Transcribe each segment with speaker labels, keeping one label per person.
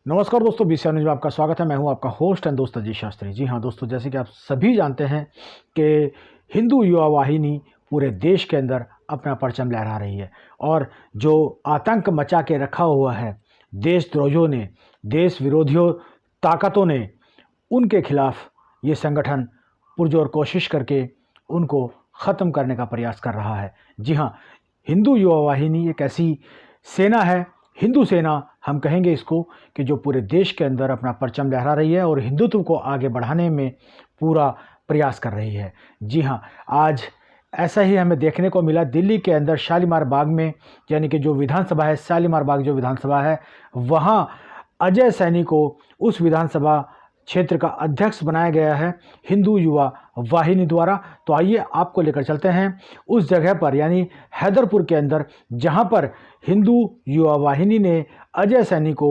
Speaker 1: नमस्कार दोस्तों, BCR news में आपका स्वागत है। मैं हूं आपका होस्ट एंड दोस्त अजीत शास्त्री। जी हां दोस्तों, जैसे कि आप सभी जानते हैं कि हिंदू युवा वाहिनी पूरे देश के अंदर अपना परचम लहरा रही है और जो आतंक मचा के रखा हुआ है देशद्रोहियों ने, देश विरोधियों ताकतों ने, उनके खिलाफ ये संगठन पुरजोर कोशिश करके उनको ख़त्म करने का प्रयास कर रहा है। जी हाँ, हिंदू युवा वाहिनी एक ऐसी सेना है, हिंदू सेना हम कहेंगे इसको, कि जो पूरे देश के अंदर अपना परचम लहरा रही है और हिंदुत्व को आगे बढ़ाने में पूरा प्रयास कर रही है। जी हाँ, आज ऐसा ही हमें देखने को मिला दिल्ली के अंदर शालीमार बाग में, यानी कि जो विधानसभा है, शालीमार बाग जो विधानसभा है, वहाँ अजय सैनी को उस विधानसभा क्षेत्र का अध्यक्ष बनाया गया है हिंदू युवा वाहिनी द्वारा। तो आइए आपको लेकर चलते हैं उस जगह पर, यानी हैदरपुर के अंदर, जहां पर हिंदू युवा वाहिनी ने अजय सैनी को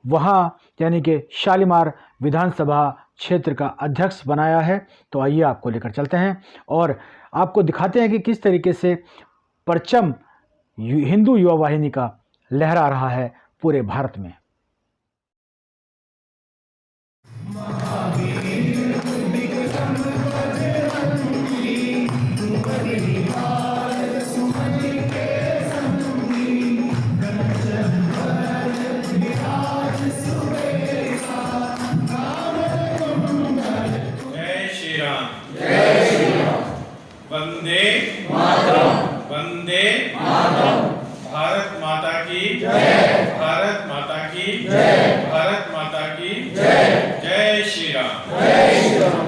Speaker 1: वहां यानी कि शालीमार विधानसभा क्षेत्र का अध्यक्ष बनाया है। तो आइए आपको लेकर चलते हैं और आपको दिखाते हैं कि किस तरीके से परचम हिंदू युवा वाहिनी का लहरा रहा है पूरे भारत में।
Speaker 2: वंदे मातरम, वंदे मातरम। भारत माता की जय, भारत माता की जय, भारत माता की जय। जय श्री राम, जय श्री राम।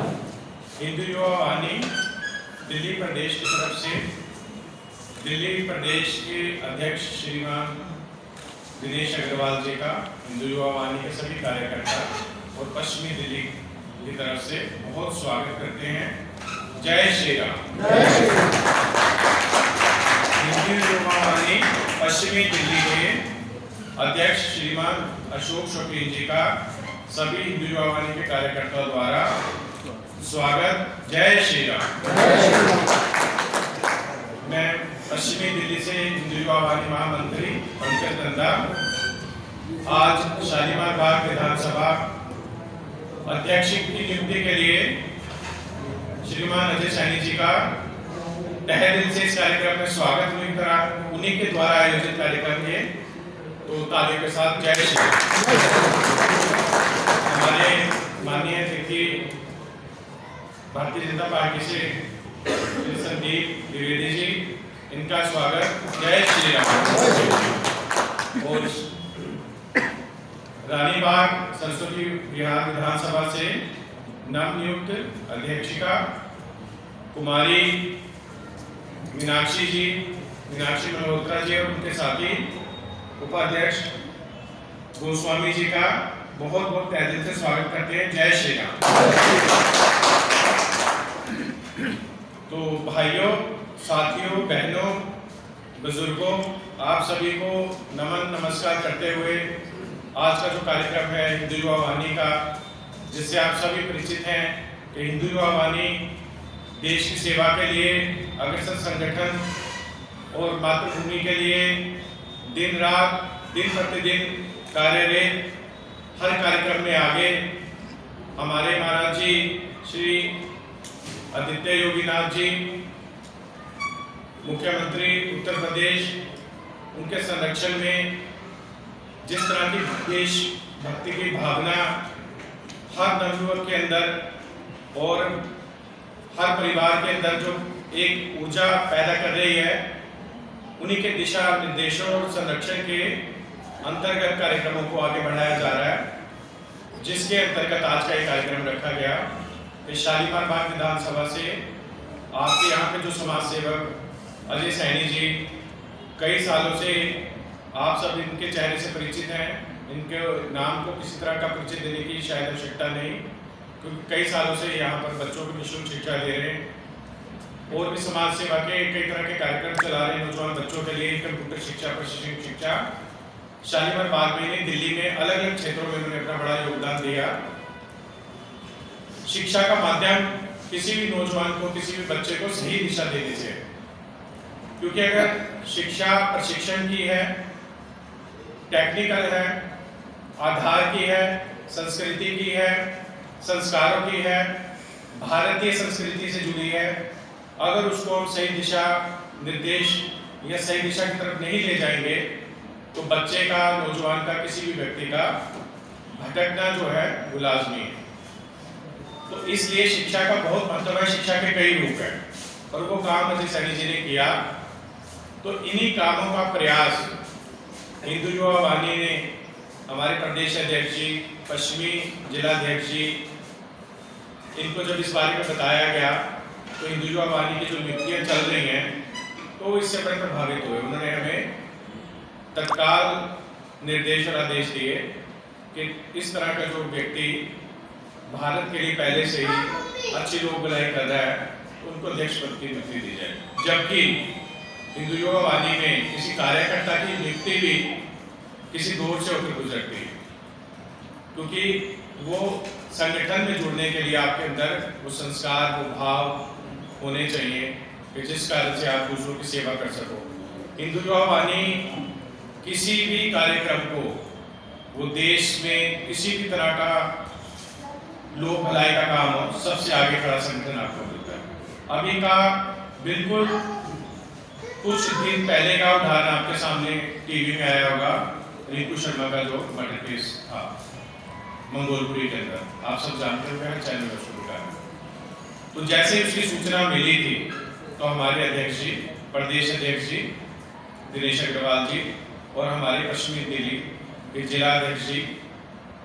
Speaker 2: हिंदू युवा वाहिनी दिल्ली प्रदेश की तरफ से दिल्ली प्रदेश के अध्यक्ष श्रीमान दिनेश अग्रवाल जी का हिंदू युवा वाहिनी के सभी कार्यकर्ता और पश्चिमी दिल्ली की तरफ से बहुत स्वागत करते हैं। जय श्री राम, जय श्री राम। हिंदू युवा वाहिनी पश्चिमी दिल्ली के अध्यक्ष श्रीमान अशोक शौकीन जी का सभी हिंदू युवा वाहिनी के कार्यकर्ताओं द्वारा स्वागत। जय श्री राम, जय श्री राम। मैं पश्चिमी दिल्ली से हिंदू युवा वाहिनी महामंत्री पंकज नंदा आज शालीमार बाग विधानसभा अध्यक्ष की नियुक्ति के लिए श्रीमान अजय सैनी जी का तहे दिल से इस कार्यक्रम में स्वागत उन्हीं के द्वारा आयोजित कार्यक्रम के, तो तालियों के साथ जय श्री राम। हमारे माननीय अतिथि भारतीय जनता पार्टी से संदीप द्विवेदी जी, इनका स्वागत। जय श्री राम। और रानीबाग सरस्वती विहार विधानसभा से नवनियुक्त अध्यक्षिका कुमारी मीनाक्षी मल्होत्रा जी और उनके साथी उपाध्यक्ष गोस्वामी जी का बहुत बहुत तहे दिल से स्वागत करते हैं। जय श्री राम। तो भाइयों, साथियों, बहनों, बुजुर्गों, आप सभी को नमन नमस्कार करते हुए आज का जो कार्यक्रम है हिंदू युवा वाहिनी का, जिससे आप सभी परिचित हैं कि हिंदू युवा वाहिनी देश की सेवा के लिए अग्रसर संगठन और मातृभूमि के लिए दिन रात, दिन प्रतिदिन कार्यरत, हर कार्यक्रम में आगे हमारे महाराज जी श्री आदित्य योगीनाथ जी, मुख्यमंत्री उत्तर प्रदेश, उनके संरक्षण में जिस तरह की देशभक्ति की भावना हर नवयुवक के अंदर और हर परिवार के अंदर जो एक ऊर्जा पैदा कर रही है, उन्हीं के दिशा निर्देशों और संरक्षण के अंतर्गत कार्यक्रमों को आगे बढ़ाया जा रहा है, जिसके अंतर्गत आज का ये कार्यक्रम रखा गया कि शालीमार बाग विधानसभा से आपके यहाँ के जो समाज सेवक अजय सैनी जी, कई सालों से आप सब इनके चेहरे से परिचित हैं, इनके नाम को किसी तरह का परिचय देने की शायद आवश्यकता नहीं, क्योंकि कई सालों से यहाँ पर बच्चों को निःशुल्क शिक्षा दे रहे हैं और भी समाज सेवा के कई तरह के कार्यक्रम चला रहे हैं नौजवान बच्चों के लिए। कंप्यूटर शिक्षा, प्रशिक्षण शिक्षा, शालीमार बाग में नहीं, दिल्ली में अलग अलग क्षेत्रों में उन्होंने अपना बड़ा योगदान दिया। शिक्षा का माध्यम किसी भी नौजवान को, किसी भी बच्चे को सही दिशा देने से, क्योंकि अगर शिक्षा प्रशिक्षण की है, टेक्निकल है, आधार की है, संस्कृति की है, संस्कारों की है, भारतीय संस्कृति से जुड़ी है। अगर उसको हम सही दिशा निर्देश या सही दिशा की तरफ नहीं ले जाएंगे तो बच्चे का, नौजवान का, किसी भी व्यक्ति का भटकना जो है वो लाजमी है। तो इसलिए शिक्षा का बहुत महत्व है। शिक्षा के कई रूप हैं और वो काम अजय सैनी जी ने किया। तो इन्हीं कामों का प्रयास हिंदू युवा वाहिनी ने, हमारे प्रदेश अध्यक्ष जी, पश्चिमी जिलाध्यक्ष जी, इनको जब इस बारे में बताया गया तो हिंदू युवा वाहिनी की जो नीतियाँ चल रही हैं तो इससे बड़े प्रभावित हुए। उन्होंने हमें तत्काल निर्देश और आदेश दिए कि इस तरह का जो व्यक्ति भारत के लिए पहले से ही अच्छी लोक भलाई कर रहा है उनको अध्यक्ष पद की नियुक्ति दी जाए। जबकि हिंदू युवा वाहिनी में किसी कार्यकर्ता की नियुक्ति भी किसी दौर से होकर गुजरती है, क्योंकि वो संगठन में जुड़ने के लिए आपके अंदर वो संस्कार, वो भाव होने चाहिए कि जिस कारण से आप दूसरों की सेवा कर सको। हिंदू युवा वाहिनी किसी भी कार्यक्रम को, वो देश में किसी भी तरह का लोक भलाई का काम हो, सबसे आगे खड़ा संगठन आपको मिलता है। अभी का बिल्कुल कुछ दिन पहले का उदाहरण आपके सामने टीवी में आया होगा, रिंकू शर्मा का जो मर्डर केस था मंगोलपुरी के अंदर, आप सब जानते होंगे, चैनल में शुरू का। तो जैसे ही उसकी सूचना मिली थी तो हमारे अध्यक्ष जी, प्रदेश अध्यक्ष जी दिनेश अग्रवाल जी और हमारे पश्चिमी दिल्ली के जिला अध्यक्ष जी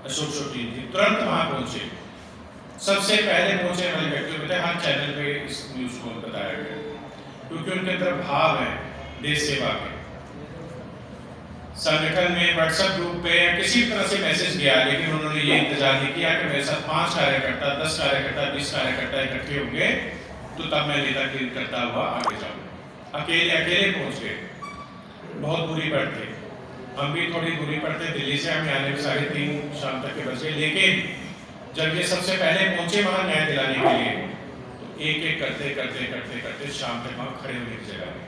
Speaker 2: अशोक शोकीन जी तुरंत वहां पहुंचे। सबसे पहले पहुंचे वाले व्यक्ति बताए, हर चैनल पे इस न्यूज को बताया गया, क्योंकि उनके अंदर भाव है देश सेवा के। संगठन में व्हाट्सएप ग्रुप पे या किसी तरह से मैसेज गया, लेकिन उन्होंने ये इंतजार नहीं किया कि मेरे साथ 5 कार्यकर्ता, 10 कार्यकर्ता, 20 कार्यकर्ता इकट्ठे होंगे तो तब मैं नेतागिरी करता हुआ आगे जाऊंगा। अकेले पहुंच गए। बहुत दूरी पर थे, हम भी थोड़ी दूरी पर थे, दिल्ली से हमें आने में 3:30 शाम तक के बचे। लेकिन जब ये सबसे पहले पहुंचे वहां न्याय दिलाने के लिए तो एक एक करते करते करते करते शाम तक वहां खड़े होने की जगह नहीं।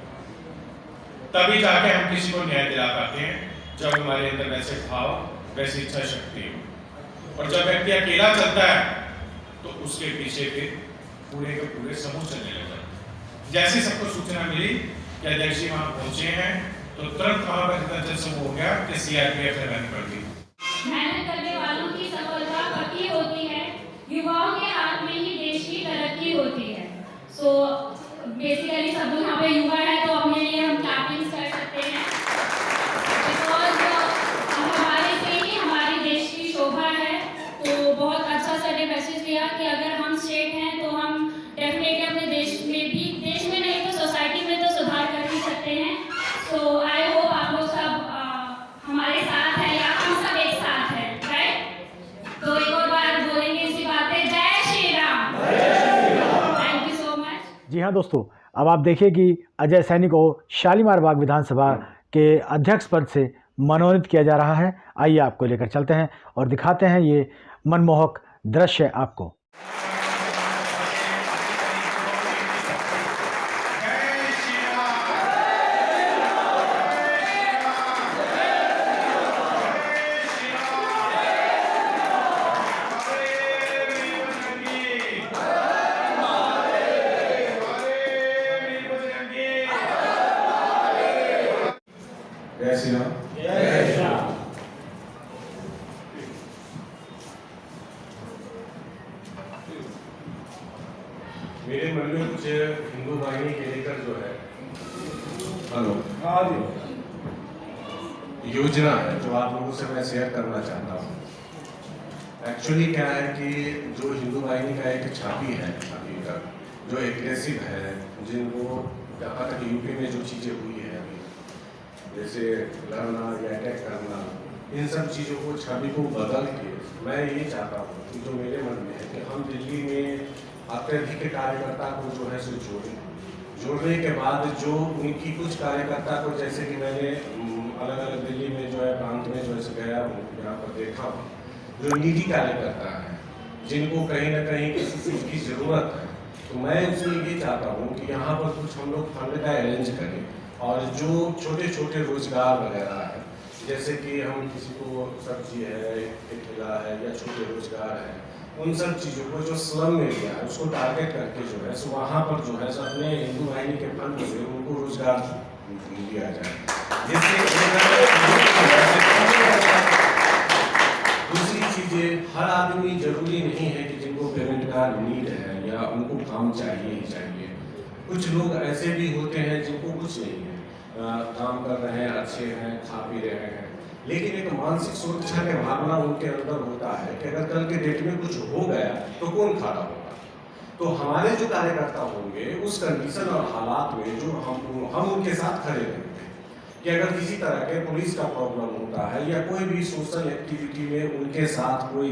Speaker 2: तभी जाके हम किसी को न्याय दिला पाते हैं जब हमारे अंदर वैसे भाव, वैसी इच्छा शक्ति हो। और जब व्यक्ति अकेला चलता है तो उसके पीछे फिर पूरे के पूरे समूह चलने लग जाते हैं। जैसे सबको सूचना मिली कि अध्यक्ष जी वहां पहुंचे हैं तो तुरंत वहां पर इतना जनसमूह हो गया कि सीआरपीएफ ने बैन कर दी।
Speaker 3: मेहनत करने वालों की सफलता पक्की होती है, युवाओं के हाथ में ही देश की तरक्की होती है। सो बेसिकली सब लोग यहाँ पे युवा है तो अपने लिए हम क्लैपिंग कर सकते हैं, बिकॉज हमारे से ही हमारे देश की शोभा है। तो बहुत अच्छा सर ने मैसेज दिया कि अगर हम स्टेट हैं तो हम डेफिनेटली अपने देश में भी, देश में नहीं तो सोसाइटी में तो सुधार कर ही सकते हैं। तो आई होप आप लोग सब हमारे साथ हैं या हम सब एक साथ हैं, राइट? तो एक और बार बोलेंगे इसी बात पे, जय Shri Ram. Thank you so much.
Speaker 1: जी हाँ दोस्तों, अब आप देखिए कि अजय सैनी को शालीमार बाग विधानसभा के अध्यक्ष पद से मनोनीत किया जा रहा है। आइए आपको लेकर चलते हैं और दिखाते हैं ये मनमोहक दृश्य आपको।
Speaker 2: जय श्री राम।
Speaker 4: जय श्री राम।
Speaker 2: मेरे मन में कुछ हिंदू वाहिनी के लेकर जो है योजना है जो आप लोगों से मैं शेयर करना चाहता हूँ। एक्चुअली क्या है कि जो हिंदू वाहिनी का एक छापी है, अभी का जो एग्रेसिव है, जिनको जहाँ तक यूपी में जो चीज़ें हुई है अभी, जैसे लड़ना या अटैक करना, इन सब चीज़ों को, छवि को बदल के मैं ये चाहता हूँ कि जो मेरे मन में है कि हम दिल्ली में अत्यधिक कार्यकर्ता को जो है सो जोड़ने के बाद जो उनकी कुछ कार्यकर्ता को, जैसे कि मैंने अलग अलग दिल्ली में जो है प्रांत में जो है गया हूँ, यहाँ पर देखा हूँ, जो निजी कार्यकर्ता है जिनको कहीं ना कहीं किसी चीज़ की ज़रूरत है, तो मैं उसमें ये चाहता हूँ कि यहाँ पर कुछ हम लोग फंड का अरेंज करें और जो छोटे छोटे रोजगार वगैरह है, जैसे कि हम किसी को सब्जी है, एक ठेला है या छोटे रोजगार है, उन सब चीज़ों को जो स्लम एरिया है उसको टारगेट करके जो है सो वहाँ पर जो है सो अपने हिंदू वाहिनी के फंड से उनको रोजगार दिया जाए, जिससे दूसरी चीज़ें हर आदमी जरूरी नहीं है कि जिनको पेमेंट का नीड है या उनको काम चाहिए ही चाहिए। कुछ लोग ऐसे भी होते हैं जिनको कुछ नहीं है, काम कर रहे हैं, अच्छे हैं, खा पी रहे हैं, लेकिन एक मानसिक सुरक्षा की भावना उनके अंदर होता है कि अगर कल के डेट में कुछ हो गया तो कौन खड़ा होगा। तो हमारे जो कार्यकर्ता होंगे उस कंडीशन और हालात में जो हम उनके साथ खड़े रहेंगे कि अगर किसी तरह के पुलिस का प्रॉब्लम होता है या कोई भी सोशल एक्टिविटी में उनके साथ कोई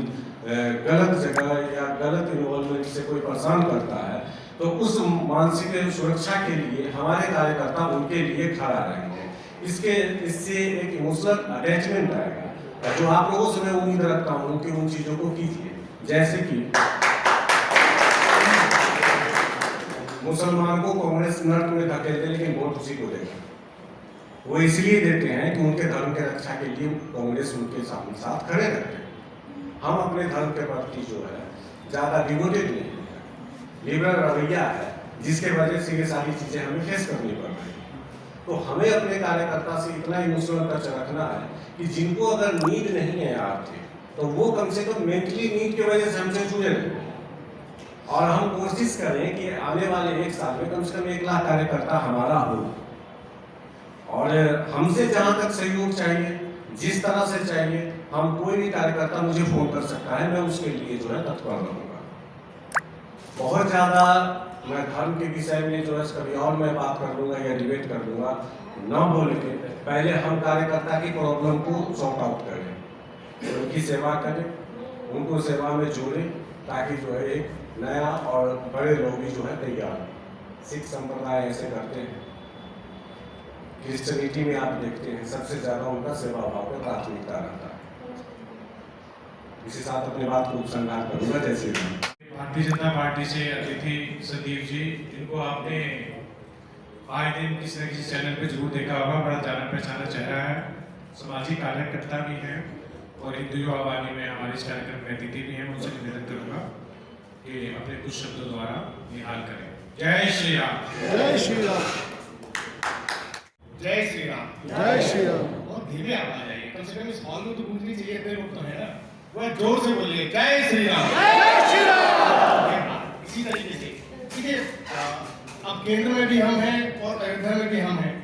Speaker 2: गलत जगह या गलत इन्वॉल्वमेंट से कोई परेशान करता है तो उस मानसिक सुरक्षा के लिए हमारे कार्यकर्ता उनके लिए खड़ा रहेंगे। इससे एक इमोशनल अटैचमेंट आएगा जो आप लोगों से मैं उम्मीद रखता हूँ कि उन चीज़ों को कीजिए। जैसे कि मुसलमान को कांग्रेस नर्क में धकेलते लेकिन वोट उसी को देगा, वो इसलिए देते हैं कि उनके धर्म के रक्षा के लिए कांग्रेस उनके साथ खड़े रहते हैं। हम अपने धर्म के प्रति जो है ज़्यादा डिवोटेड नहीं है, लिबरल रवैया है, जिसके वजह से ये सारी चीज़ें हमें फेस करनी पड़ रही है। तो हमें अपने कार्यकर्ता से इतना इमोशनल टच रखना है कि जिनको अगर नीड नहीं है आपके तो वो कम से कम मेंटली नीड की वजह से हमसे जुड़े रहें, और हम कोशिश करें कि आने वाले 1 साल में कम से कम 1 लाख कार्यकर्ता हमारा हो। और हमसे जहाँ तक सहयोग चाहिए, जिस तरह से चाहिए, हम कोई भी कार्यकर्ता मुझे फोन कर सकता है, मैं उसके लिए जो है तत्पर रहूँगा। बहुत ज़्यादा मैं धर्म के विषय में जो है कभी और मैं बात कर लूँगा या डिबेट कर लूँगा, ना बोल के पहले हम कार्यकर्ता की प्रॉब्लम को सॉर्ट आउट करें, उनकी सेवा करें, उनको सेवा में जोड़ें, ताकि जो है एक नया और बड़े लोग भी जो है तैयार। सिख संप्रदाय ऐसे करते हैं, क्रिश्चियनिटी में आप देखते हैं सबसे ज़्यादा उनका सेवा भाव पर प्राथमिकता रहता है। इसी साथ अपनी बात को उपसंहार करूँगा। जैसे
Speaker 4: भारतीय जनता पार्टी से अतिथि संदीप जी, इनको आपने आए दिन किसी न किसी चैनल पे जरूर देखा होगा, बड़ा जाना पहचाना चेहरा है, सामाजिक कार्यकर्ता भी हैं और हिंदू युवा वाहिनी में हमारे इस कार्यक्रम में अतिथि भी हैं। उनसे निवेदन करूँगा कि अपने कुछ शब्दों द्वारा निहाल करें। जय श्री राम।
Speaker 5: जय श्री राम।
Speaker 4: जय श्री राम।
Speaker 5: जय श्री राम।
Speaker 4: बहुत धीरे आवाज आई, कम से कम इस हॉल में तो गूंजनी चाहिए, इतने लोग तो है ना, वह जोर से बोलिए जय श्री राम।
Speaker 5: जय श्री राम।
Speaker 4: इसी तरीके से देखिए, अब केंद्र में भी हम हैं और अयोध्या में भी हम हैं,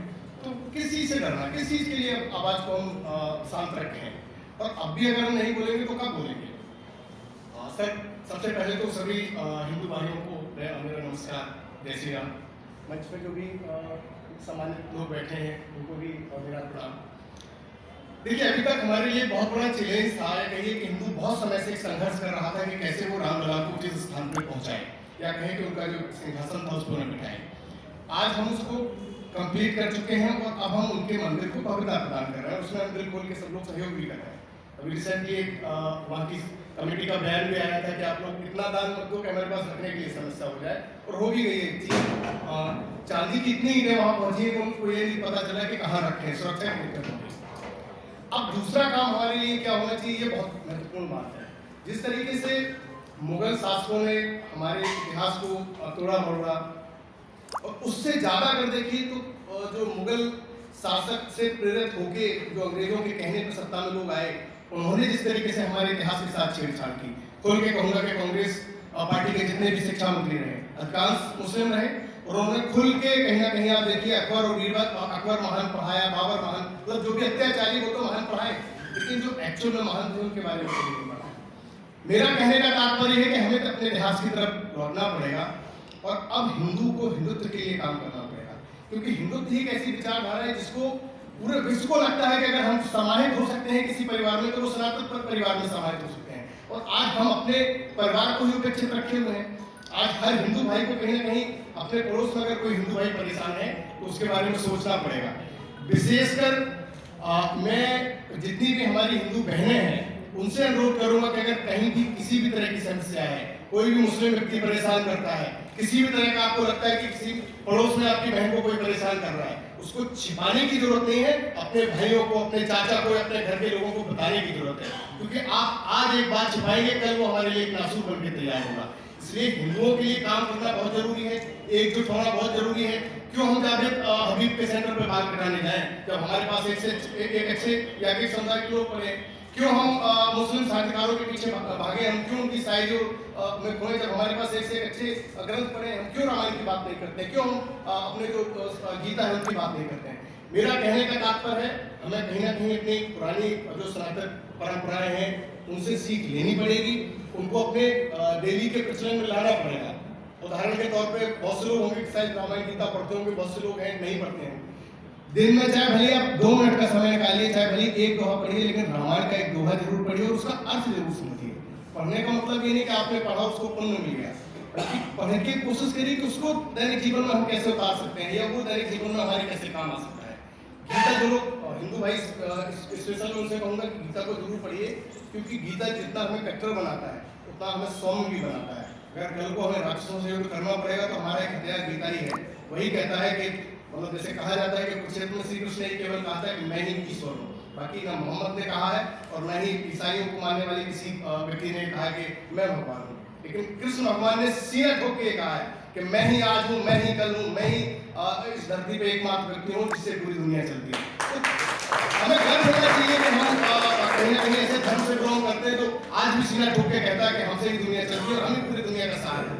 Speaker 4: तो किस चीज़ से डरना, किस चीज़ के लिए आवाज़ को हम शांत रखें, और अब भी अगर हम नहीं बोलेंगे तो कब बोलेंगे। सर, सबसे पहले तो सभी हिंदू भाइयों को मेरा नमस्कार, जय श्री राम। मंच पे जो भी सम्मानित लोग बैठे हैं उनको भी मेरा प्रणाम। देखिए, अभी तक हमारे लिए बहुत बड़ा चैलेंज था, या कहिए कि हिंदू बहुत समय से एक संघर्ष कर रहा था कि कैसे वो रामलला को जिस स्थान पर पहुंचाए, या कहें कि उनका जो सिंहासन था उसको न बिठाएं। आज हम उसको कंप्लीट कर चुके हैं और अब हम उनके मंदिर को भव्यता प्रदान कर रहे हैं, उसमें हम दिल खोल के सब लोग सहयोग भी कर रहे हैं। अभी रिसेंटली एक वहाँ की कमेटी का बयान भी आया था कि आप लोग इतना दान मत दो कि हमारे पास रखने के लिए समस्या हो जाए, और हो भी गई है चीज। चांदी की इतनी ईटें वहाँ पहुँची कि उनको ये नहीं पता चला कि कहाँ रखें, सुरक्षा की दिक्कत होगी। अब दूसरा काम हमारे लिए क्या होना चाहिए, ये बहुत महत्वपूर्ण बात है। जिस तरीके से मुगल शासकों ने हमारे इतिहास को तोड़ा मरोड़ा, और उससे ज़्यादा अगर देखिए तो जो मुगल शासक से प्रेरित होके जो अंग्रेजों के कहने पर सत्ता में लोग आए, उन्होंने जिस तरीके से हमारे इतिहास के साथ छेड़छाड़ की, खोल के कहूँगा कि कांग्रेस पार्टी के जितने भी शिक्षा मंत्री रहे अधिकांश मुस्लिम रहे, और उन्होंने खुल के कहीं ना कहीं आप देखिए अकबर और बीरबल, अकबर महान पढ़ाया, बाबर महान, मतलब जो भी अत्याचारी वो तो महान पढ़ाए, लेकिन जो एक्चुअल में महान थे उनके बारे में नहीं पढ़ा। मेरा कहने का तात्पर्य है कि हमें अपने इतिहास की तरफ लौटना पड़ेगा, और अब हिंदू को हिंदुत्व के लिए काम करना पड़ेगा, क्योंकि हिंदुत्व ही एक ऐसी विचारधारा है जिसको पूरे विश्व को लगता है कि अगर हम समाहित हो सकते हैं किसी परिवार में तो वो सनातन परिवार में समाहित हो सकते हैं। और आज हम अपने परिवार को ही उपेक्षित रखे हुए हैं। आज हर हिंदू भाई को कहीं ना कहीं अपने पड़ोस में अगर कोई हिंदू भाई परेशान है तो उसके बारे में सोचना पड़ेगा। विशेषकर मैं जितनी भी हमारी हिंदू बहनें हैं उनसे अनुरोध करूंगा कि अगर कहीं भी किसी भी तरह की समस्या है, कोई भी मुस्लिम व्यक्ति परेशान करता है, किसी भी तरह का आपको लगता है कि किसी पड़ोस में आपकी बहन को कोई परेशान कर रहा है, उसको छिपाने की जरूरत नहीं है, अपने भाइयों को, अपने चाचा को, अपने घर के लोगों को बताने की जरूरत है, क्योंकि आप आज एक बात छिपाएंगे, कल वो हमारे लिए एक नासूर बन के तैयार होगा। इसलिए हिंदुओं के लिए काम करना बहुत जरूरी है, एकजुट होना बहुत जरूरी है। क्यों हम जावेद हबीब के सेंटर पे बाल कटाने जाएं जब हमारे पास एक अच्छे या एक समुदाय के लोग पड़े? क्यों हम मुस्लिम साहित्यकारों के पीछे भागे? हम क्यों उनकी शायरी में खोए जब हमारे पास एक से एक अच्छे ग्रंथ पढ़े? हम क्यों रामायण की बात नहीं करते? क्यों हम अपने जो गीता है उनकी बात नहीं करते हैं? मेरा कहने का तात्पर्य है, हमें कहीं ना कहीं अपनी पुरानी जो सनातन परंपराएं हैं उनसे सीख लेनी पड़ेगी, उनको अपने डेली के प्रचलन में लाना पड़ेगा। उदाहरण के तौर पे बहुत से लोग होंगे शायद रामायण गीता पढ़ते होंगे, बहुत से लोग हैं नहीं पढ़ते हैं। दिन में चाहे भले आप 2 मिनट का समय निकालिए, चाहे भले एक दोहा पढ़िए, लेकिन रामायण का एक दोहा जरूर पढ़िए और उसका अर्थ जरूर समझिए। पढ़ने का मतलब ये नहीं कि आपने पढ़ा उसको पुण्य मिल गया, बल्कि पढ़ने की कोशिश करिए कि उसको दैनिक जीवन में हम कैसे उतार सकते हैं या वो दैनिक जीवन में हमारे कैसे काम आ सकता है। गीता जो लोग हिंदू भाई स्पेशल उनसे कहूँगा कि गीता को जरूर पढ़िए, क्योंकि गीता जितना हमें कट्टर बनाता है उतना हमें सौम्य भी बनाता है। अगर कल को हमें राक्षसों से युद्ध करना पड़ेगा तो हमारा एक हथियार गीता ही है। वही कहता है कि मतलब जैसे कहा जाता है कि कुरुक्षेत्र में श्री कृष्ण ने केवल कहा था कि मैं ही ईश्वर हूँ, बाकी ना मोहम्मद ने कहा है और ना ही ईसाइयों को मानने वाले किसी व्यक्ति ने कहा कि मैं भगवान हूँ, लेकिन कृष्ण भगवान ने सीना ठोक के कहा है कि मैं ही आज हूँ, मैं ही कल हूँ, मैं ही इस धरती पे एकमात्र व्यक्ति हूँ जिससे पूरी दुनिया चलती है। तो हमें गर्व होना चाहिए कि हम कहीं ना कहीं ऐसे धर्म से बिलोंग करते हैं तो आज भी सीना ठोक के कहता है कि हमसे ही दुनिया चलती है और हम ही पूरी दुनिया का सहारा है।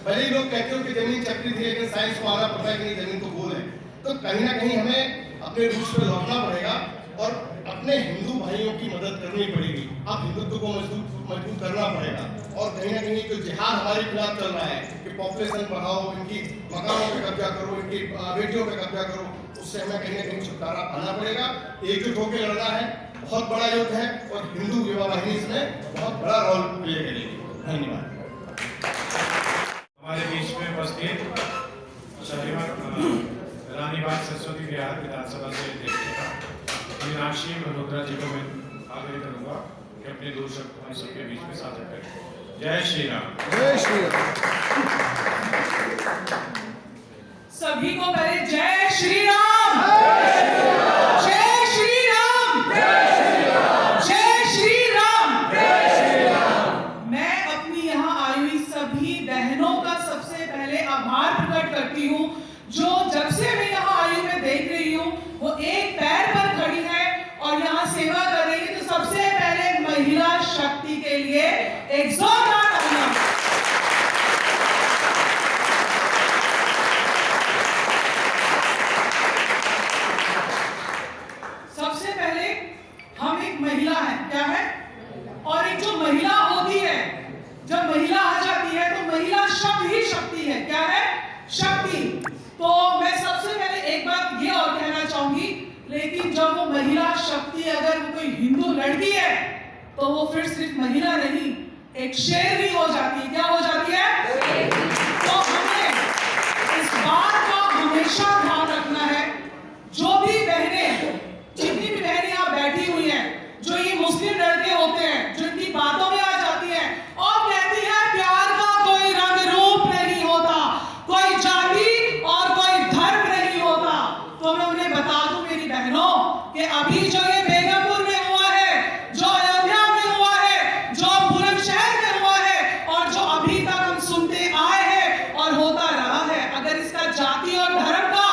Speaker 4: भले ही लोग कहते हो कि जमीन चक्री थी, लेकिन साइंस को आना पड़ता है कि जमीन तो गोल है। तो कहीं ना कहीं हमें अपने रूट्स पे लौटना पड़ेगा और अपने हिंदू भाइयों की मदद करनी पड़ेगी। अब हिंदुत्व को मजबूत करना पड़ेगा और कहीं ना कहीं जो जिहाद हमारे खिलाफ चल रहा है कि पॉपुलेशन बढ़ाओ, इनकी मकानों पे कब्जा करो, इनकी बेटियों पे कब्जा करो, उससे हमें कहीं ना कहीं छुटकारा पाना पड़ेगा। एकजुट होकर लड़ना है, बहुत बड़ा युद्ध है और हिंदू युवा वाहिनी इसमें बहुत बड़ा रोल प्ले करेगी। धन्यवाद।
Speaker 2: हमारे बीच में उपस्थित रानीबाग सरस्वती विहार विधानसभा से अध्यक्ष मीनाक्षी मल्होत्रा जी को मैं आग्रह करूंगा कि अपने 2 शब्द हम सबके बीच में साझा करें। जय श्री राम।
Speaker 5: जय श्री राम।
Speaker 6: सभी को करें जय श्री राम। जय श्री राम। जय श्री राम। मैं अपनी यहाँ आई हुई सभी बहनों का सबसे पहले आभार प्रकट करती हूँ, जो जब से मैं यहाँ आई हूँ मैं देख रही हूँ वो एक पैर पर खड़ी है और यहाँ सेवा कर रही है। तो सबसे पहले महिला शक्ति के लिए एक जोरदार तालियां। सबसे पहले हम एक महिला है, क्या है, और एक जो महिला होती है, जब महिला आ जाती है तो महिला शब्द ही शक्ति है। क्या है? शक्ति। तो मैं सबसे पहले एक बात ये और कहना चाहूंगी, लेकिन जब वो महिला शक्ति अगर वो कोई हिंदू लड़की है तो वो फिर सिर्फ महिला नहीं, एक शेर भी हो जाती है। क्या हो जाती है? तो हमें इस बात का हमेशा ध्यान रखना है, जो भी बहनें, जितनी भी बहनें यहाँ बैठी हुई हैं, जो ये मुस्लिम लड़के होते हैं, जो इनकी बातों में आ जाती हैं और कहती है प्यार का कोई रंग रूप नहीं होता, कोई जाति और कोई धर्म नहीं होता, तो मैं उन्हें बता दूं मेरी बहनों कि अभी जो ये बेगमपुर में हुआ है, जो अयोध्या में हुआ है, जो बुलंदशहर में हुआ है और जो अभी तक हम सुनते आए हैं और होता रहा है, अगर इसका जाति और धर्म का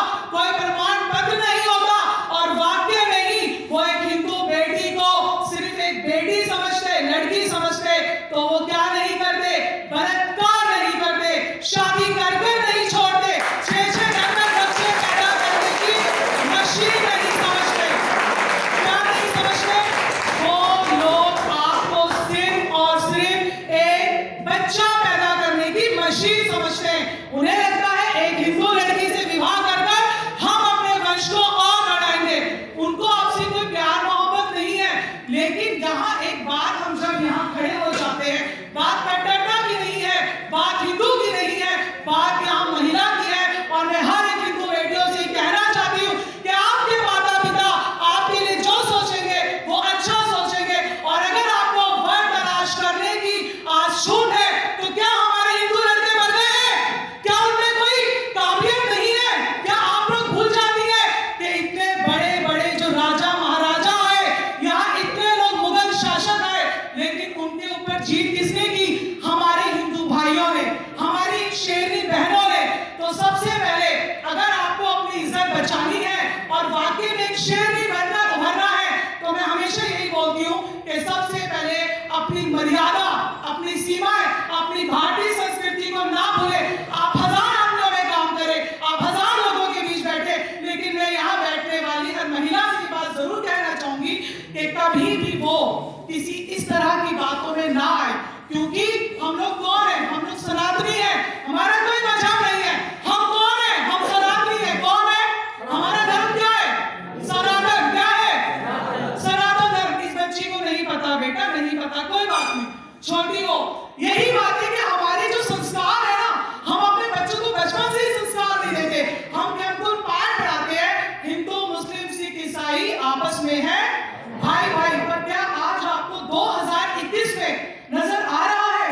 Speaker 6: सीने की हमारे हिंदू भाइयों ने, हमारी शेरनी बहनों ने। तो सबसे पहले अगर आपको अपनी इज्जत बचानी है और वाकई में एक शेरनी बनना उभरना है, तो मैं हमेशा यही बोलती हूँ कि सबसे पहले अपनी मर्यादा, अपनी सीमाएं, अपनी भारतीय संस्कृति को ना भूले। आप हजार आंगनों में काम करें, आप हजार लोगों के बीच बैठे, लेकिन मैं यहाँ बैठने वाली हर महिला से ये बात जरूर कहना चाहूंगी कि कभी भी वो किसी इस तरह की बातों में ना आए, क्योंकि हम लोग कौन है? हम लोग सनातनी है, हमारा कोई मजहब नहीं है। हम कौन है? हम सनातनी है। कौन है? हमारा धर्म क्या है? सनातन। क्या है? सनातन धर्म। इस बच्ची को नहीं पता बेटा, नहीं पता, कोई बात नहीं, छोटी हो। यही बात है कि हमारे जो संस्कार है ना, हम अपने बच्चों को बचपन से ही संस्कार नहीं देते। हम हमको पाठ पढ़ाते हैं, हिंदू मुस्लिम सिख ईसाई आपस में है भाई भाई। पर क्या आज आपको 2021 में नजर आ रहा है?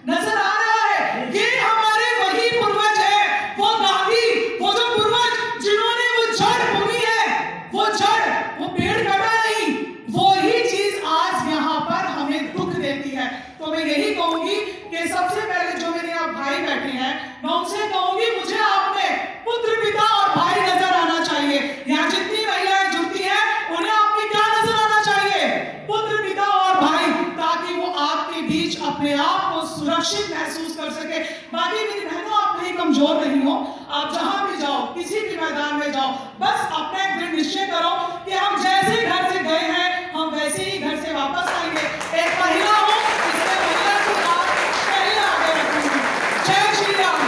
Speaker 6: नजर आ रहा है? ये हमारे वही पूर्वज है, वो गांधी, वो जो पूर्वज जिन्होंने वो जड़ बोई है, वो जड़, वो पेड़ कटा नहीं, वो ही चीज आज यहाँ पर हमें दुख देती है। तो मैं यही कहूंगी कि सबसे पहले जो मेरे यहाँ भाई बैठे हैं, मैं उनसे कहूंगी मुझे आप में पुत्र पिता और भाई नजर आना चाहिए। यहाँ जितनी महिलाएं जुड़ती हैं उन्हें आप में क्या नजर आना चाहिए? पुत्र पिता और भाई, ताकि वो आपके बीच अपने आप को सुरक्षित महसूस कर सके। बाकी मेरी बहनों, आप कहीं कमजोर नहीं हो, आप जहां भी जाओ, किसी भी मैदान में जाओ, बस अपना एक दृढ़ निश्चय करो कि हम जैसे घर से गए हैं हम वैसे ही घर से वापस आएंगे। एक महिला हो, इसमें महिला की बात पहले आगे रखूंगी। जय श्री राम।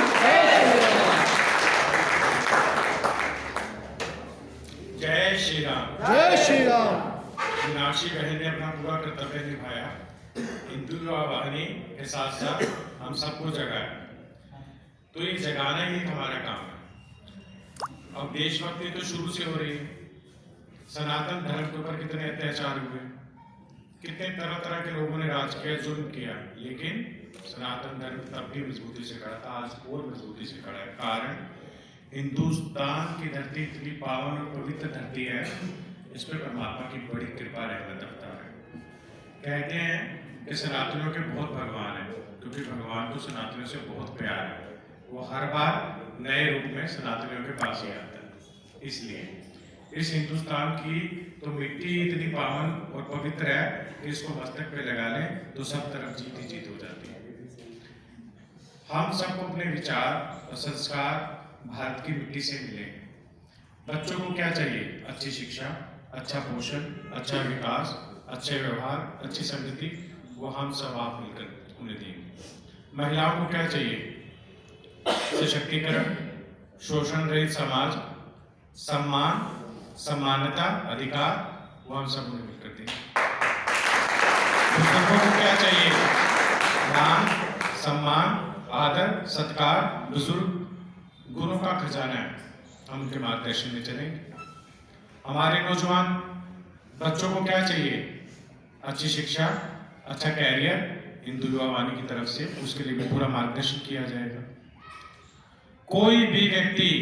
Speaker 2: जय श्री राम।
Speaker 5: जय श्री राम।
Speaker 2: मीनाक्षी बहन ने अपना पूरा कर्तव्य निभाया, हिंदू युवा वाहिनी के साथ साथ हम सबको जगाया। तो ये जगाना ही हमारा काम है। अब देशभक्ति तो शुरू से हो रही है। सनातन धर्म के ऊपर कितने अत्याचार हुए, कितने तरह तरह के लोगों ने राज किया, जुल्म किया, लेकिन सनातन धर्म तब भी मजबूती से खड़ा था, आज और मजबूती से खड़ा है। कारण हिंदुस्तान की धरती इतनी पावन और पवित्र धरती है, इस पर परमात्मा की बड़ी कृपा रहमत अवतार है। कहते हैं कि सनातनियों के बहुत भगवान हैं, क्योंकि भगवान को सनातनियों से बहुत प्यार है। वो हर बार नए रूप में सनातनियों के पास ही आता है। इसलिए इस हिंदुस्तान की तो मिट्टी इतनी पावन और पवित्र है कि इसको मस्तक पे लगा लें तो सब तरफ जीत ही जीत हो जाती है। हम सबको अपने विचार और संस्कार भारत की मिट्टी से मिले हैं। बच्चों को क्या चाहिए? अच्छी शिक्षा, अच्छा पोषण, अच्छा विकास, अच्छे व्यवहार, अच्छी संगति, वो हम सब आप मिलकर उन्हें देंगे। महिलाओं को क्या चाहिए? सशक्तिकरण, शोषण रहित समाज, सम्मान, समानता, अधिकार, वो हम सब उन्हें मिलकर देंगे। बुजुर्गों को क्या चाहिए? मान, सम्मान, आदर, सत्कार, बुजुर्ग गुणों का खजाना है, हम उनके मार्गदर्शन में चलेंगे। हमारे नौजवान बच्चों को क्या चाहिए? अच्छी शिक्षा, अच्छा कैरियर, हिंदू युवा वाहिनी की तरफ से उसके लिए भी पूरा मार्गदर्शन किया जाएगा। कोई भी व्यक्ति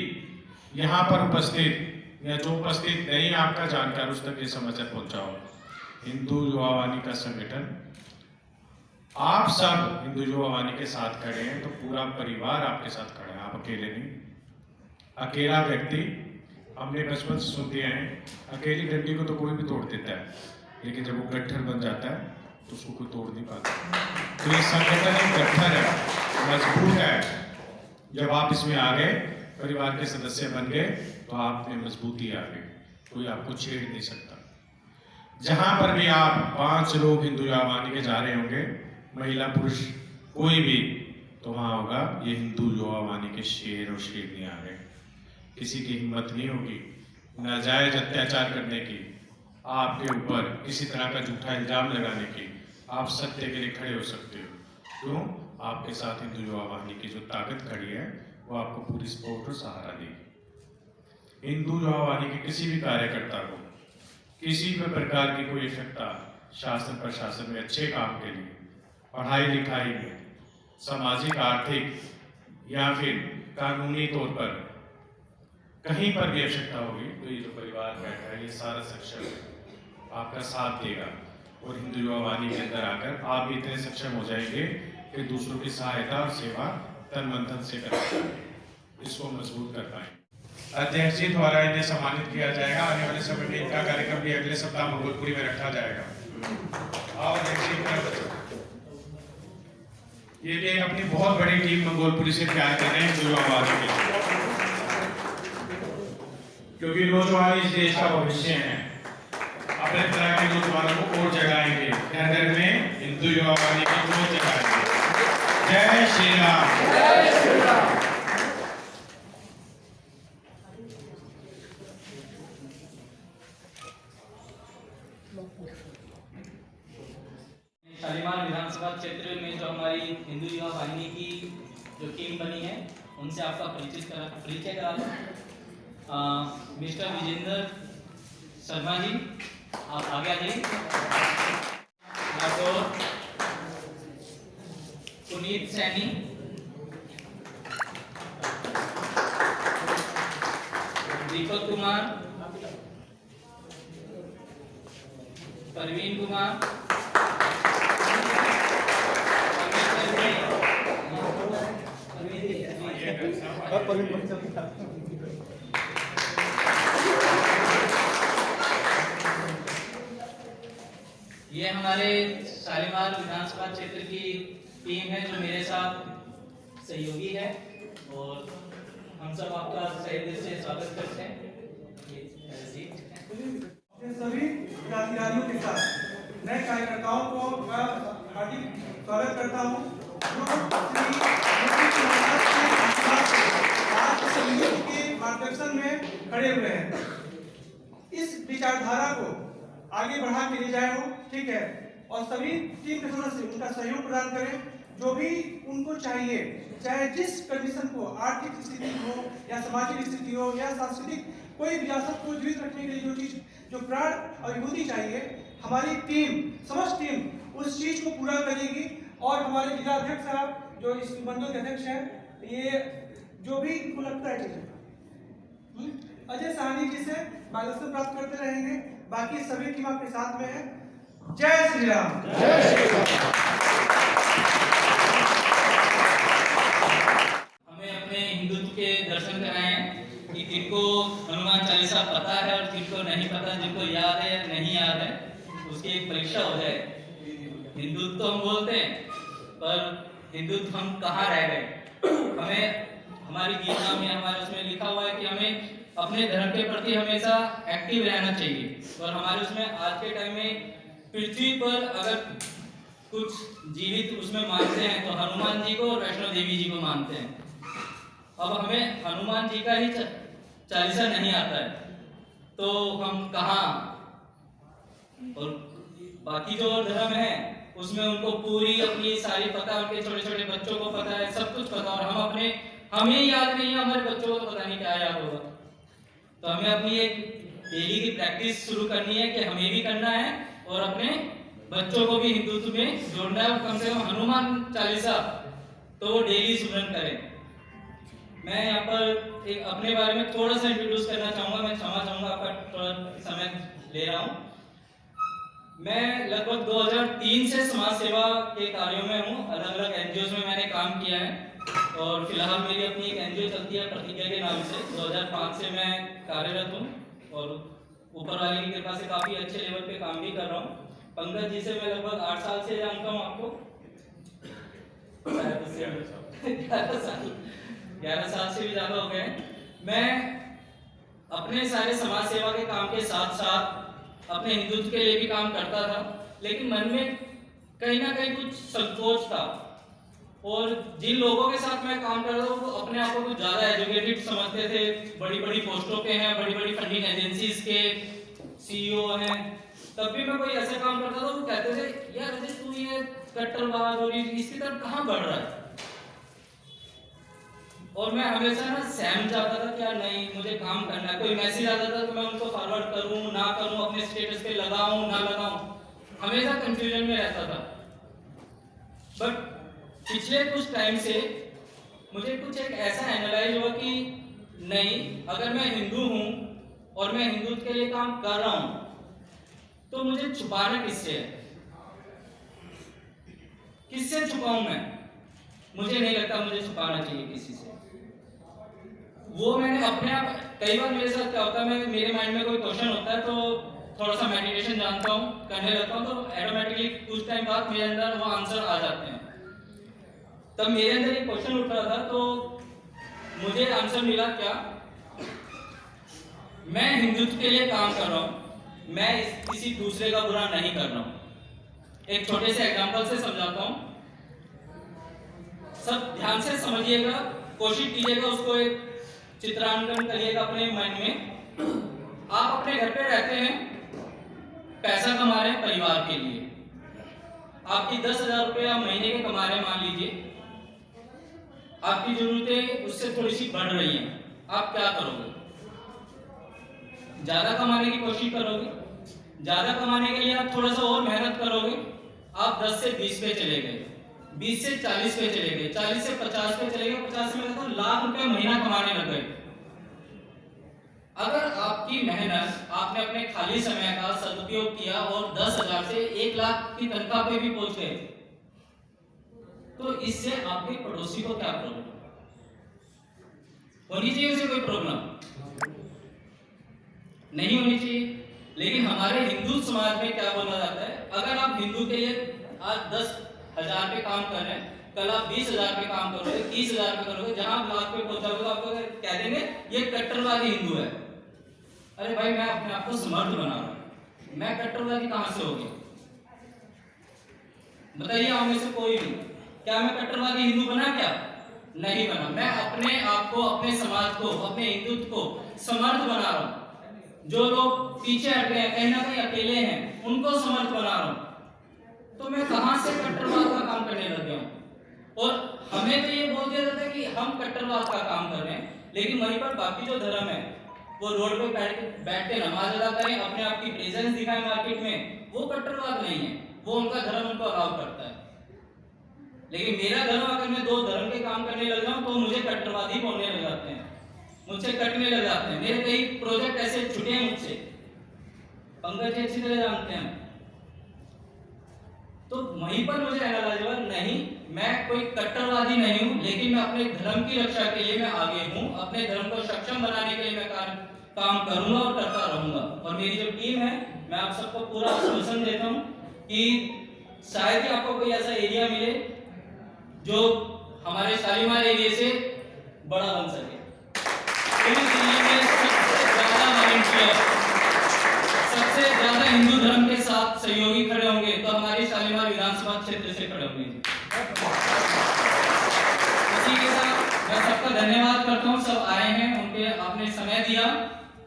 Speaker 2: यहाँ पर उपस्थित या जो उपस्थित नहीं आपका जानकार, उस तक ये समाचार पहुंचाओ। हिंदू युवा वाहिनी का संगठन, आप सब हिंदू युवा वाहिनी के साथ खड़े हैं, तो पूरा परिवार आपके साथ खड़ा है, आप अकेले नहीं। अकेला व्यक्ति, हमने बचपन से सुनते हैं, अकेली डंडी को तो कोई भी तोड़ देता है, लेकिन जब वो गट्ठर बन जाता है तो उसको कोई तोड़ नहीं पाता। तो ये संगठन एक गट्ठर है, मजबूत है। जब आप इसमें आ गए, परिवार के सदस्य बन गए, तो आप में मजबूती आ गई, कोई आपको छेड़ नहीं सकता। जहां पर भी आप 5 लोग हिंदू युवा वाहिनी के जा रहे होंगे, महिला पुरुष कोई भी, तो वहां होगा ये हिंदू युवा वाहिनी के शेर और शेरनी आ गए। किसी की हिम्मत नहीं होगी नाजायज अत्याचार करने की, आपके ऊपर किसी तरह का झूठा इल्जाम लगाने की। आप सत्य के लिए खड़े हो सकते हो। क्यों? आपके साथ हिंदू युवा वाहिनी की जो ताकत खड़ी है, वो आपको पूरी सपोर्ट और सहारा देगी। हिंदू युवा वाहिनी के किसी भी कार्यकर्ता को किसी भी प्रकार की कोई आवश्यकता शासन प्रशासन में अच्छे काम के लिए, पढ़ाई लिखाई में, सामाजिक आर्थिक या फिर कानूनी तौर पर कहीं पर भी आवश्यकता होगी, तो ये जो परिवार बैठा है, ये सारा सेक्शन आपका साथ देगा। और हिंदू युवा वाहिनी के अंदर आकर आप भी इतने सक्षम हो जाएंगे कि दूसरों की सहायता और सेवा तन मन धन से कर पाएंगे, इसको मजबूत कर पाएंगे। अध्यक्ष जी द्वारा इन्हें सम्मानित किया जाएगा। आने वाले समय में इनका कार्यक्रम भी अगले सप्ताह मंगोलपुरी में रखा जाएगा। आओ अध्यक्ष जी, ये भी अपनी बहुत बड़ी टीम मंगोलपुरी से तैयार कर रहे हैं हिंदू युवा वाहिनी के लिए, क्योंकि नौजवान इस देश का भविष्य है। अपने तरह के नौजवानों को और जगाएंगे, नगर में हिंदू युवा वाहिनी की और जगाएंगे। जय श्री राम।
Speaker 5: जय श्री राम।
Speaker 7: शालीमार विधानसभा क्षेत्र में जो हमारी हिंदू युवा वाहिनी की जो टीम बनी है, उनसे आपका परिचय करा दूं। मिस्टर विजेंद्र शर्मा जी, आप आगे आ जाइए। डॉक्टर पुनीत सैनी, दीपक कुमार, परवीन कुमार, ये हमारे शालीमार विधानसभा क्षेत्र की टीम है जो मेरे साथ सहयोगी है, और हम सब आपका सही दिल से स्वागत करते हैं।
Speaker 8: सभी पदाधिकारियों के साथ नए कार्यकर्ताओं को मैं हार्दिक स्वागत करता हूँ आज सहयोग के मार्गदर्शन में खड़े हुए हैं। इस विचारधारा को आगे बढ़ा के ले जाए हो, ठीक है, और सभी टीम के सदस्य उनका सहयोग प्रदान करें, जो भी उनको चाहिए, चाहे जिस कंडीशन को, आर्थिक स्थिति हो या सामाजिक स्थिति हो या सांस्कृतिक कोई विरासत को जीवित रखने के लिए जो चीज, जो प्राण और विभूति चाहिए, हमारी टीम, समस्त टीम उस चीज को पूरा करेगी। और हमारे जिला अध्यक्ष साहब जो इस मंडल के अध्यक्ष हैं, ये जो भी इनको लगता है अजय साहनी जी से मार्गदर्शन प्राप्त करते रहेंगे। बाकी सभी टीम आपके साथ में है। जय श्री राम।
Speaker 5: जय श्री राम।
Speaker 7: हमें अपने हिंदुत्व के दर्शन कराएं कि किनको हनुमान चालीसा पता है और किनको नहीं पता, जिनको याद है या नहीं याद है, उसकी एक परीक्षा हो जाए। हिंदुत्व तो हम बोलते हैं, पर हिंदुत्व हम कहाँ रह गए? हमें हमारी गीता में, हमारे उसमें लिखा हुआ है कि हमें अपने धर्म के प्रति हमेशा एक्टिव रहना चाहिए। और हमारे उसमें आज के टाइम में पृथ्वी पर अगर कुछ जीवित उसमें मानते हैं तो हनुमान जी को और वैष्णो देवी जी को मानते हैं। अब हमें हनुमान जी का ही चालीसा नहीं आता है तो हम कहाँ? और बाकी जो धर्म है उसमें उनको पूरी अपनी सारी पता, उनके छोटे छोटे बच्चों को पता है, सब कुछ पता, और हमें याद नहीं है, हमारे बच्चों को तो पता नहीं क्या याद होगा। तो हमें अपनी एक डेली की प्रैक्टिस शुरू करनी है कि हमें भी करना है और अपने बच्चों को भी हिंदुत्व में जोड़ना है, और कम से कम हनुमान चालीसा तो वो डेली सुमरन करें। मैं यहाँ पर एक अपने बारे में थोड़ा सा इंट्रोड्यूस करना चाहूँगा। मैं क्षमा चाहूँगा, आपका थोड़ा समय ले रहा हूँ। मैं लगभग 2003 से समाज सेवा के कार्यों में हूँ। अलग अलग एनजीओ में मैंने काम किया है, और फिलहाल मेरी अपनी एक एनजीओ चलती है प्रतिज्ञा के नाम से। 2005 से मैं कार्यरत हूँ, और ऊपर वाले की कृपा से काफ़ी अच्छे लेवल पे काम भी कर रहा हूँ। पंकज जी से मैं लगभग 8 साल से जानता हूँ आपको, 11 साल से भी ज़्यादा हो गए। मैं अपने सारे समाज सेवा के काम के साथ साथ अपने हिंदुत्व के लिए भी काम करता था, लेकिन मन में कहीं ना कहीं कुछ संकोच था। और जिन लोगों के साथ मैं काम कर रहा था वो अपने आप को कुछ ज़्यादा एजुकेटेड समझते थे, बड़ी बड़ी पोस्टों पे हैं, बड़ी बड़ी फंडिंग एजेंसीज के सीईओ हैं। तब भी मैं कोई ऐसा काम करता था, वो कहते थे यार अजय तू ये कट्टरवाद और इसकी तरफ कहाँ बढ़ रहा है? और मैं हमेशा ना सहम जाता था कि यार नहीं, मुझे काम करना है। कोई मैसेज आता था तो मैं उनको फॉरवर्ड करूं ना करूं, अपने स्टेटस पे लगाऊं ना लगाऊं, हमेशा कंफ्यूजन में रहता था। बट पिछले कुछ टाइम से मुझे कुछ एक ऐसा एनालाइज हुआ कि नहीं, अगर मैं हिंदू हूं और मैं हिंदुत्व के लिए काम कर रहा हूं तो मुझे छुपाना किससे है? किससे छुपाऊं मैं? मुझे नहीं लगता मुझे छुपाना चाहिए किसी से। वो मैंने अपने आप, कई बार मेरे साथ क्या होता है, मैं मेरे माइंड में कोई क्वेश्चन होता है तो थोड़ा सा मेडिटेशन जानता हूँ, करने लगता हूँ, तो ऑटोमेटिकली कुछ टाइम बाद मेरे अंदर वो आंसर आ जाते हैं। तब मेरे अंदर एक क्वेश्चन उठ रहा था, तो मुझे आंसर मिला क्या, मैं हिंदुत्व के लिए काम कर रहा हूँ, मैं किसी दूसरे का बुरा नहीं कर रहा हूँ। एक छोटे से एग्जांपल से समझाता हूँ, सब ध्यान से समझिएगा, कोशिश कीजिएगा, उसको एक चित्रांकन करिएगा अपने माइंड में। आप अपने घर पे रहते हैं, पैसा कमा रहे हैं परिवार के लिए, आपकी 10,000 रुपया महीने के कमा रहे हैं, मान लीजिए आपकी जरूरतें उससे थोड़ी सी बढ़ रही हैं, आप क्या करोगे? ज्यादा कमाने की कोशिश करोगे? ज्यादा कमाने के लिए आप थोड़ा सा और मेहनत करोगे। आप 10 से 20 पे चले गए, 20 से 40 पे चले गए, 40 से 50 पे चले गए, 50 से मैं कहता लाख रुपए महीना कमाने लग गए। अगर आपकी मेहनत, आपने अपने खाली समय का सदुपयोग किया और 10,000 से 1 लाख की तनख्वाह पे भी पहुंच गए, तो इससे आपके पड़ोसी को क्या प्रॉब्लम? होनी चाहिए उसे कोई प्रॉब्लम? नहीं होनी चाहिए। लेकिन हमारे हिंदू समाज में क्या बोला जाता है, अगर आप हिंदू के लिए आज 10,000 पे काम कर रहे हैं, कल आप 20,000 पे काम करोगे, 30,000 पे करोगे, जहां आप लाख पे पहुंचोगे तो आपको कह देंगे ये कट्टरवादी हिंदू है। अरे भाई, मैं अपने आप को समर्थ बना रहा हूं, मैं कट्टरवादी कहां से हो गया? बताइए आप में से कोई भी, क्या मैं कट्टरवादी हिंदू बना? क्या नहीं बना। मैं अपने आप को, अपने समाज को, अपने हिंदुत्व को समर्थ बना रहा हूं। जो लोग पीछे हट गए, कहीं ना कहीं अकेले हैं, उनको समर्थ बना रहा हूं। तो मैं कहां से कट्टरवाद का काम करने लग गया हूं? और हमें तो ये बोल दिया जाता है कि हम कट्टरवाद का काम कर रहे हैं, लेकिन वहीं पर बाकी जो धर्म है वो रोड पे बैठ के नमाज अदा करें, अपने आप की प्रेजेंस दिखाएं मार्केट में, वो कट्टरवाद नहीं है, वो उनका धर्म उनको अलाउ करता है। लेकिन मेरा धर्म, अगर मैं 2 धर्म के काम करने लग जाऊं तो मुझे कट्टरवादी बोलने लग जाते हैं, मुझसे कटने लग जाते हैं। मेरे कई प्रोजेक्ट ऐसे छूटे हैं मुझसे, पंकज जी अच्छी तरह जानते हैं। तो वहीं पर मुझे एनालाइज हुआ, नहीं, मैं कोई कट्टरवादी नहीं हूं, लेकिन मैं अपने धर्म की रक्षा के लिए मैं आगे हूं, अपने धर्म को सक्षम बनाने के लिए मैं काम करूंगा और करता रहूंगा। और मेरी जो टीम है, मैं आप सबको पूरा आश्वासन देता हूं कि शायद ही आपको कोई ऐसा एरिया मिले जो हमारे शालीमार एरिया से बड़ा बन सके। सबसे ज्यादा हिंदू धर्म के साथ सहयोगी खड़े होंगे तो हमारी शालीमार विधानसभा क्षेत्र से खड़े होंगे। इसी के साथ मैं सबका धन्यवाद करता हूँ, सब आए हैं, उनके आपने समय दिया,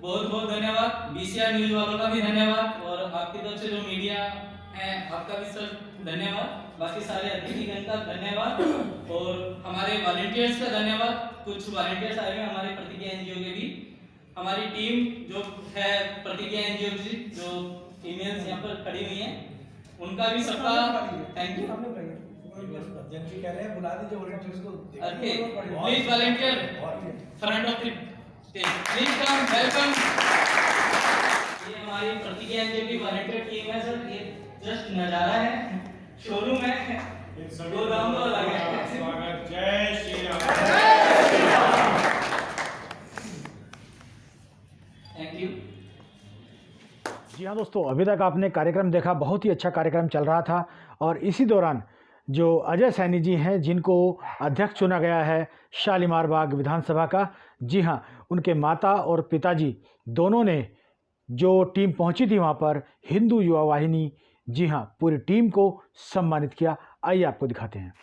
Speaker 7: बहुत बहुत धन्यवाद। बीसीआर न्यूज वालों का भी धन्यवाद, और आपकी तरफ से जो मीडिया है आपका भी सर धन्यवाद, बाकी सारे अतिथिगण का धन्यवाद, और हमारे वॉलंटियर्स का धन्यवाद। कुछ वॉलंटियर्स आए हैं हमारे प्रतिज्ञा एनजीओ के भी, हमारी टीम जो है प्रतिज्ञा एनजीओ की, जो फीमेल्स यहाँ पर खड़ी हुई हैं, उनका भी सबका थैंक यू।
Speaker 5: जी कह रहे हैं, बुला दीजिए वॉलंटियर्स को।
Speaker 7: Okay, please volunteer front of the stage, please come, welcome. ये हमारी प्रतिज्ञा एनजीओ की वॉलंटियर टीम है सर, ये जस्ट नजारा है, शोरूम है, दो राउंड वाला है।
Speaker 2: स्वागत, जय श्री राम।
Speaker 7: Thank you.
Speaker 1: जी हाँ दोस्तों, अभी तक आपने कार्यक्रम देखा, बहुत ही अच्छा कार्यक्रम चल रहा था। और इसी दौरान जो अजय सैनी जी हैं, जिनको अध्यक्ष चुना गया है शालीमार बाग विधानसभा का, जी हाँ, उनके माता और पिताजी दोनों ने, जो टीम पहुंची थी वहाँ पर, हिंदू युवा वाहिनी, जी हाँ, पूरी टीम को सम्मानित किया। आइए आपको दिखाते हैं।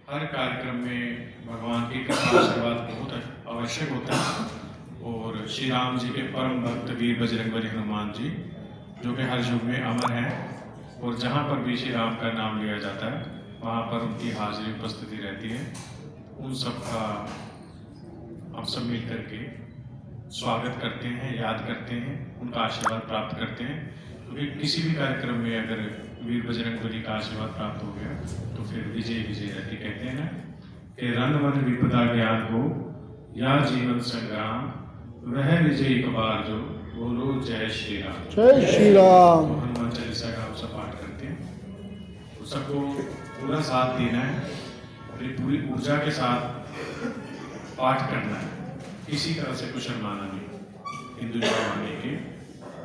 Speaker 2: हर कार्यक्रम में भगवान की कृपा आशीर्वाद बहुत आवश्यक होता है। और श्री राम जी के परम भक्त वीर बजरंगबली हनुमान जी, जो कि हर युग में अमर हैं, और जहाँ पर भी श्री राम का नाम लिया जाता है वहाँ पर उनकी हाजिरी उपस्थिति रहती है। उन सब का हम सब मिल करके स्वागत करते हैं, याद करते हैं, उनका आशीर्वाद प्राप्त करते हैं। क्योंकि किसी भी कार्यक्रम में अगर वीर बजरंगबली का आशीर्वाद प्राप्त हो गया तो फिर विजय विजय रहती। कहते हैं ना कि रण वन विपदा ज्ञान हो या जीवन संग्राम, वह विजय एक बार जो बोलो जय श्री राम।
Speaker 1: जय श्री राम।
Speaker 2: हनुमान चालीसा का हम सब पाठ करते हैं। तो सबको पूरा साथ देना है, अपनी पूरी ऊर्जा के साथ पाठ करना है, किसी तरह से कुछ शर्माना नहीं। हिंदू जवानी के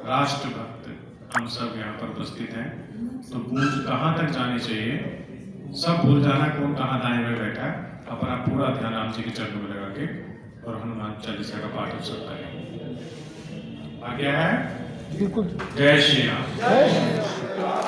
Speaker 2: राष्ट्रभक्त हम सब यहाँ पर उपस्थित हैं, तो गूंज कहाँ तक जानी चाहिए, सब भूल जाना कौन कहाँ दाएं में बैठा है, अपना पूरा ध्यान राम जी के चरणों में लगा के और हनुमान चालीसा का पाठ हो सकता है। आज्ञा है
Speaker 1: बिल्कुल।
Speaker 2: जय श्री राम।
Speaker 1: जय श्री राम।